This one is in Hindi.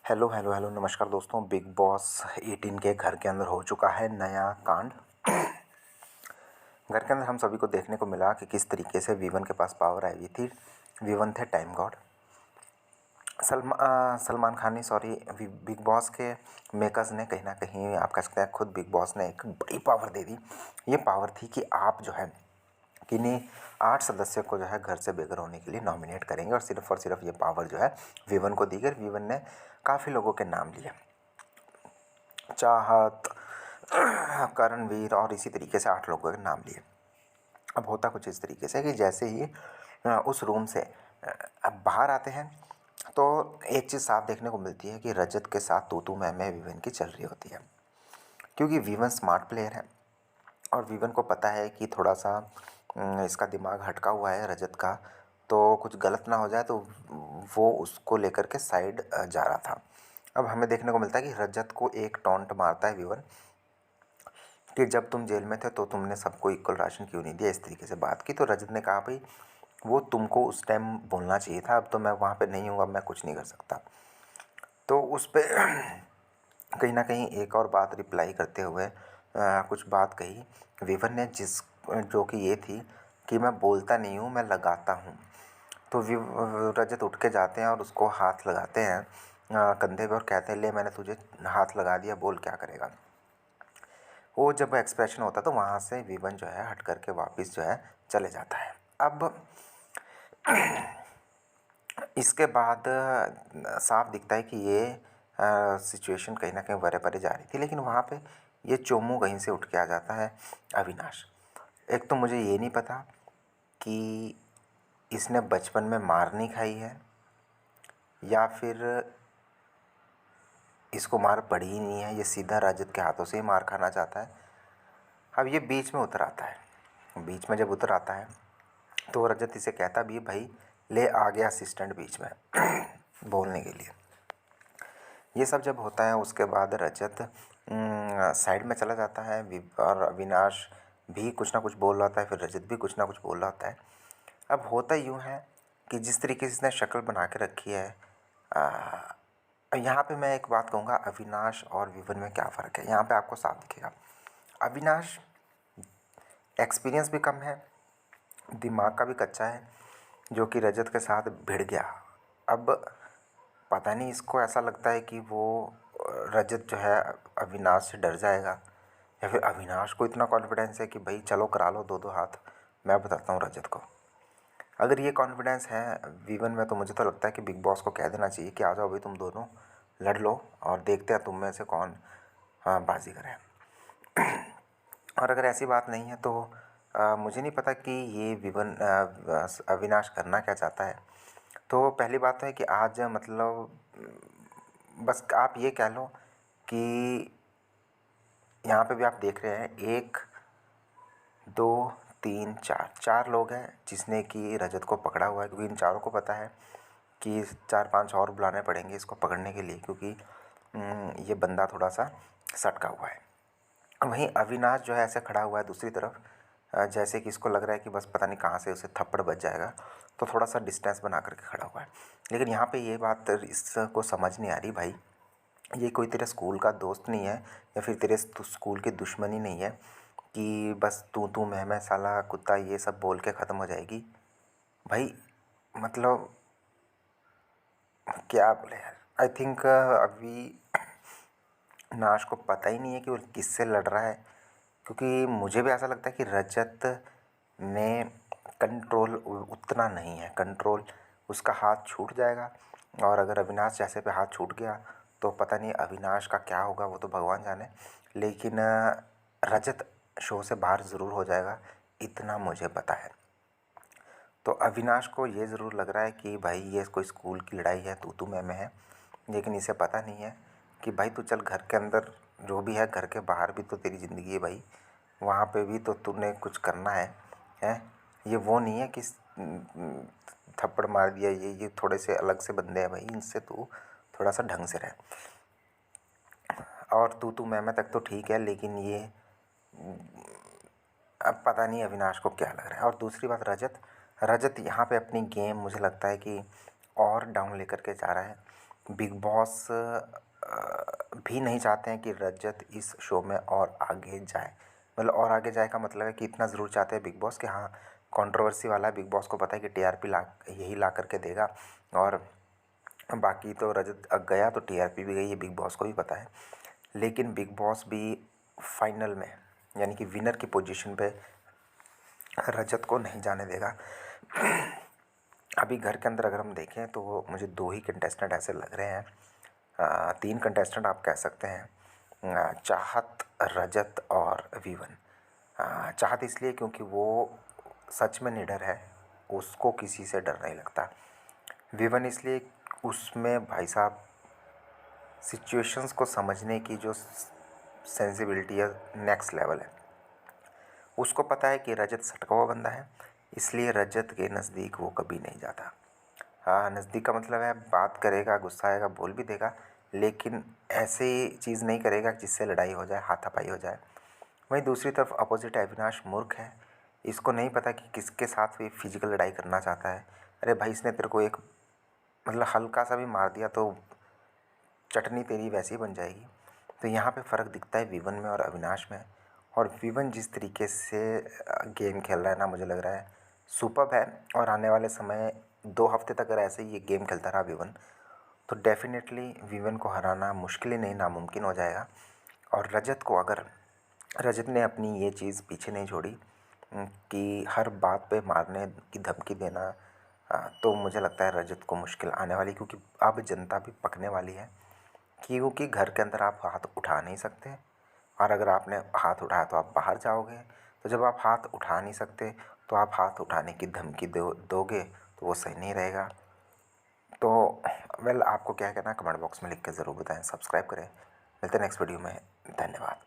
हेलो हेलो हेलो नमस्कार दोस्तों। बिग बॉस 18 के घर के अंदर हो चुका है नया कांड। घर के अंदर हम सभी को देखने को मिला कि किस तरीके से वीवन के पास पावर आई हुई थी। वीवन थे टाइम गॉड। सलमान खान ने बिग बॉस के मेकर्स ने कहीं ना कहीं आप कह सकते हैं खुद बिग बॉस ने एक बड़ी पावर दे दी। ये पावर थी कि आप जो है किन्हीं 8 सदस्य को जो है घर से बेघर होने के लिए नॉमिनेट करेंगे और सिर्फ ये पावर जो है वीवन को दी गई। वीवन ने काफ़ी लोगों के नाम लिए, चाहत, करणवीर और इसी तरीके से 8 लोगों के नाम लिए। अब होता कुछ इस तरीके से कि जैसे ही उस रूम से अब बाहर आते हैं तो एक चीज़ साफ देखने को मिलती है कि रजत के साथ तू मैं वीवन की चल रही होती है, क्योंकि वीवन स्मार्ट प्लेयर है और वीवन को पता है कि थोड़ा सा इसका दिमाग हटका हुआ है रजत का, तो कुछ गलत ना हो जाए, तो वो उसको लेकर के साइड जा रहा था। अब हमें देखने को मिलता है कि रजत को एक टॉन्ट मारता है वीवन कि जब तुम जेल में थे तो तुमने सबको इक्वल राशन क्यों नहीं दिया, इस तरीके से बात की। तो रजत ने कहा भाई वो तुमको उस टाइम बोलना चाहिए था, अब तो मैं वहाँ पे नहीं हूँ, अब मैं कुछ नहीं कर सकता। तो उस पर कहीं ना कहीं एक और बात रिप्लाई करते हुए कुछ बात कही वीवन ने, जो कि ये थी कि मैं बोलता नहीं हूँ, मैं लगाता हूँ। तो रजत उठ के जाते हैं और उसको हाथ लगाते हैं कंधे पे और कहते हैं ले मैंने तुझे हाथ लगा दिया, बोल क्या करेगा। वो जब एक्सप्रेशन होता है तो वहाँ से वीवन जो है हट करके वापस जो है चले जाता है। अब इसके बाद साफ दिखता है कि ये सिचुएशन कहीं ना कहीं वरे परे जा रही थी, लेकिन वहाँ पे ये चोमू कहीं से उठ के आ जाता है अविनाश। एक तो मुझे ये नहीं पता कि इसने बचपन में मार नहीं खाई है या फिर इसको मार पड़ी ही नहीं है, ये सीधा रजत के हाथों से ही मार खाना चाहता है। अब ये बीच में उतर आता है। बीच में जब उतर आता है तो रजत इसे कहता भी भाई ले आ गया असिस्टेंट बीच में बोलने के लिए। ये सब जब होता है उसके बाद रजत साइड में चला जाता है और अविनाश भी कुछ ना कुछ बोल रहा होता है, फिर रजत भी कुछ ना कुछ बोल रहा होता है। अब होता यूँ है कि जिस तरीके से इसने शक्ल बना के रखी है, यहाँ पे मैं एक बात कहूँगा, अविनाश और विवन में क्या फ़र्क है यहाँ पे आपको साफ दिखेगा। अविनाश एक्सपीरियंस भी कम है, दिमाग का भी कच्चा है, जो कि रजत के साथ भिड़ गया। अब पता नहीं इसको ऐसा लगता है कि वो रजत जो है अविनाश से डर जाएगा, या फिर अविनाश को इतना कॉन्फिडेंस है कि भाई चलो करा लो दो दो हाथ, मैं बताता हूँ रजत को। अगर ये कॉन्फिडेंस है वीवन में तो मुझे तो लगता है कि बिग बॉस को कह देना चाहिए कि आ जाओ भाई तुम दोनों लड़ लो और देखते हैं तुम में से कौन बाजी करे। और अगर ऐसी बात नहीं है तो मुझे नहीं पता कि ये वीवन अविनाश करना क्या चाहता है। तो पहली बात तो है कि आज मतलब बस आप ये कह लो कि यहाँ पे भी आप देख रहे हैं 1 2 3 4 4 लोग हैं जिसने कि रजत को पकड़ा हुआ है, क्योंकि इन चारों को पता है कि 4-5 और बुलाने पड़ेंगे इसको पकड़ने के लिए, क्योंकि ये बंदा थोड़ा सा सटका हुआ है। वहीं अविनाश जो है ऐसे खड़ा हुआ है दूसरी तरफ, जैसे कि इसको लग रहा है कि बस पता नहीं कहाँ से उसे थप्पड़ बज जाएगा, तो थोड़ा सा डिस्टेंस बना करके खड़ा हुआ है। लेकिन यहाँ पे ये बात इसको समझ नहीं आ रही भाई, ये कोई तेरे स्कूल का दोस्त नहीं है या फिर तेरे स्कूल की दुश्मनी नहीं है कि बस तू मैं साला कुत्ता ये सब बोल के ख़त्म हो जाएगी। भाई मतलब क्या बोले यार। आई थिंक अभी नाश को पता ही नहीं है कि वो किससे लड़ रहा है, क्योंकि मुझे भी ऐसा लगता है कि रजत में कंट्रोल उतना नहीं है। कंट्रोल उसका हाथ छूट जाएगा, और अगर अविनाश जैसे पे हाथ छूट गया तो पता नहीं अविनाश का क्या होगा, वो तो भगवान जाने। लेकिन रजत शो से बाहर ज़रूर हो जाएगा, इतना मुझे पता है। तो अविनाश को ये ज़रूर लग रहा है कि भाई ये कोई स्कूल की लड़ाई है, तू मैं है, लेकिन इसे पता नहीं है कि भाई तू चल घर के अंदर जो भी है, घर के बाहर भी तो तेरी ज़िंदगी है भाई, वहाँ पे भी तो तूने कुछ करना है। हैं ये वो नहीं है कि थप्पड़ मार दिया, ये थोड़े से अलग से बंदे हैं भाई, इनसे तू थोड़ा सा ढंग से रहे। और तू मैं तक तो ठीक है, लेकिन ये अब पता नहीं अविनाश को क्या लग रहा है। और दूसरी बात रजत यहाँ पे अपनी गेम मुझे लगता है कि और डाउन लेकर के जा रहा है। बिग बॉस भी नहीं चाहते हैं कि रजत इस शो में और आगे जाए। मतलब और आगे जाए का मतलब है कि इतना ज़रूर चाहते हैं बिग बॉस कि हाँ, कंट्रोवर्सी वाला है, बिग बॉस को पता है कि टीआरपी ला यही ला करके देगा, और बाकी तो रजत गया तो टीआरपी भी गई, ये बिग बॉस को भी पता है। लेकिन बिग बॉस भी फाइनल में यानी कि विनर की पोजीशन पे रजत को नहीं जाने देगा। अभी घर के अंदर अगर हम देखें तो मुझे 2 ही कंटेस्टेंट ऐसे लग रहे हैं, 3 कंटेस्टेंट आप कह सकते हैं, चाहत, रजत और वीवन। चाहत इसलिए क्योंकि वो सच में निडर है, उसको किसी से डर नहीं लगता। वीवन इसलिए, उसमें भाई साहब सिचुएशंस को समझने की जो सेंसिबिलिटी है नेक्स्ट लेवल है। उसको पता है कि रजत सटका हुआ बंदा है, इसलिए रजत के नज़दीक वो कभी नहीं जाता। हाँ, नज़दीक का मतलब है बात करेगा, गुस्सा आएगा, बोल भी देगा, लेकिन ऐसी चीज़ नहीं करेगा जिससे लड़ाई हो जाए, हाथापाई हो जाए। वहीं दूसरी तरफ अपोजिट अविनाश मूर्ख है, इसको नहीं पता कि किसके साथ भी फिजिकल लड़ाई करना चाहता है। अरे भाई, इसने तेरे को एक मतलब हल्का सा भी मार दिया तो चटनी तेरी वैसी ही बन जाएगी। तो यहाँ पे फ़र्क दिखता है वीवन में और अविनाश में। और वीवन जिस तरीके से गेम खेल रहा है ना, मुझे लग रहा है सुपर्ब है। और आने वाले समय 2 हफ्ते तक अगर ऐसे ही ये गेम खेलता रहा वीवन, तो डेफिनेटली वीवन को हराना मुश्किल ही नहीं, नामुमकिन हो जाएगा। और रजत को, अगर रजत ने अपनी ये चीज़ पीछे नहीं छोड़ी कि हर बात पे मारने की धमकी देना, तो मुझे लगता है रजत को मुश्किल आने वाली, क्योंकि अब जनता भी पकने वाली है। क्योंकि घर के अंदर आप हाथ उठा नहीं सकते, और अगर आपने हाथ उठाया तो आप बाहर जाओगे। तो जब आप हाथ उठा नहीं सकते तो आप हाथ उठाने की धमकी दोगे तो वो सही नहीं रहेगा। तो आपको क्या कहना है कमेंट बॉक्स में लिख के ज़रूर बताएं। सब्सक्राइब करें। मिलते हैं नेक्स्ट वीडियो में। धन्यवाद।